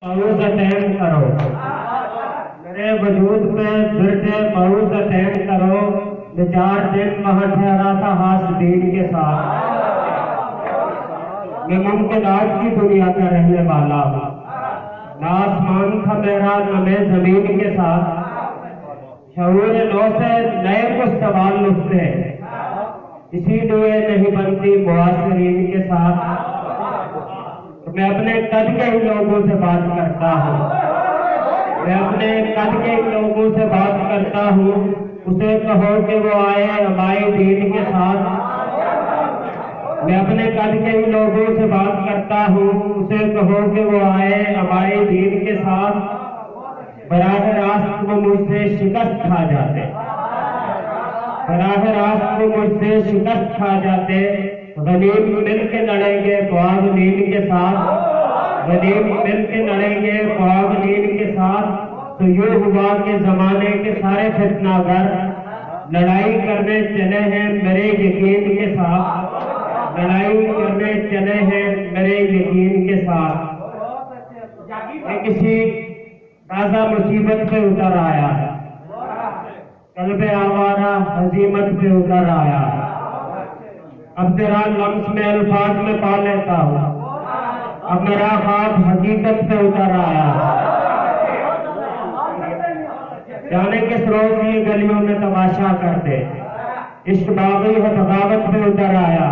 बहुत अटैक करो मेरे वजूद पे फिर से बहुत अटैक करो। 4 दिन वहां ठहरा था हास दीन के साथ। मैं मुमकिनात की दुनिया का रहने वाला हूँ। ना आसमान था मेरा न मैं जमीन के साथ। शऊर नौ से नए कुछ सवाल उठते इसीलिए नहीं बनती मुआसरीन के साथ। मैं अपने कद के ही लोगों से बात करता हूँ। मैं अपने कद के ही लोगों से बात करता हूँ। उसे कहो कि वो आए हमारे दीन के साथ। मैं अपने कद के ही लोगों से बात करता हूँ। उसे कहो कि वो आए हमारे दीन के साथ। बराह रास्त वो मुझसे शिकस्त खा जाते। बराह रास्त वो मुझसे शिकस्त खा जाते। गनीम मिल के लड़ेंगे ख्वाब नींद के साथ। गनीम मिल के लड़ेंगे ख्वाब नींद के साथ। तो यूं हुआ कि जमाने के सारे फितनागर लड़ाई करने चले हैं मेरे यकीन के साथ। लड़ाई करने चले हैं मेरे यकीन के साथ। मैं किसी ताजा मुसीबत पे उतर आया है। कल्बे आवारा हजीमत पे उतर आया है। अब तेरा लम्स में अल्फाज में पा लेता हूँ। अब मेरा ख्वाब हकीकत से उतर आया। जाने किस रोज ये गलियों में तमाशा करते इश्क बागी है बगावत में उतर आया।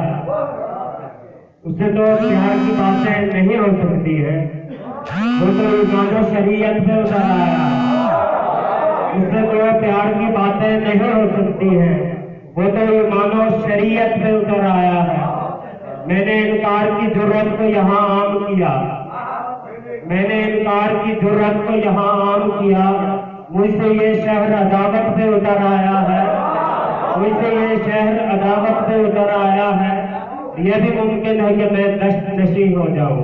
उससे तो प्यार की बातें नहीं हो सकती है। वो तो ईमान शरीयत में उतर आया। उससे तो प्यार की बातें नहीं हो सकती है। वो तो ईमान शरीयत में उतर आया है। मैंने इनकार की जुर्रत को यहाँ आम किया। मैंने इनकार की जुर्रत को यहाँ आम किया। मुझसे ये शहर अदावत पे उतर आया है। मुझसे ये शहर अदावत पे उतर आया है। यह भी मुमकिन है कि मैं दश्त नशी हो जाऊं।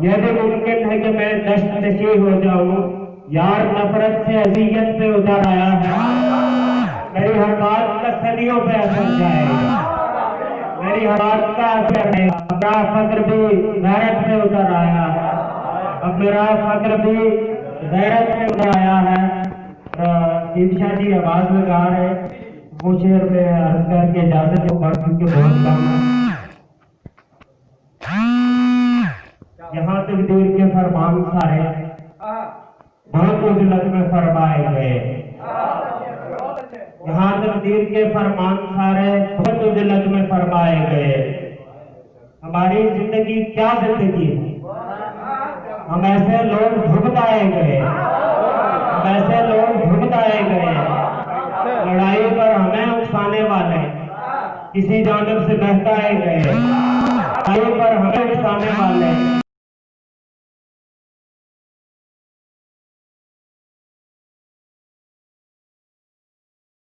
यह भी मुमकिन है कि मैं दश्त नशी हो जाऊं। यार नफरत से अजियत पे उतर आया है। मेरी हर बात का सदियों पे असर जाएगा। मेरी हर बात का असर है। मेरा फक्र भी गैरत पे उतर आया है। अब मेरा फक्र भी गैरत पे उतर आया है। ईशा जी आवाज में गा रहे वो शेर में अर्ज करके इजाजत को पढ़ के बहुत कम है। यहाँ तकदीर के फरमान सारे बहुत उजलत में फरमाए गए। यहाँ तकदीर के फरमान सारे बहुत उजलत में फरमाए गए। हमारी जिंदगी क्या जिंदगी है। हम ऐसे लोग भुगताए गए। हम ऐसे लोग भुगताए गए। लड़ाई पर हमें उकसाने वाले किसी जानब से बहकाए गए। लड़ाई पर हमें उकसाने वाले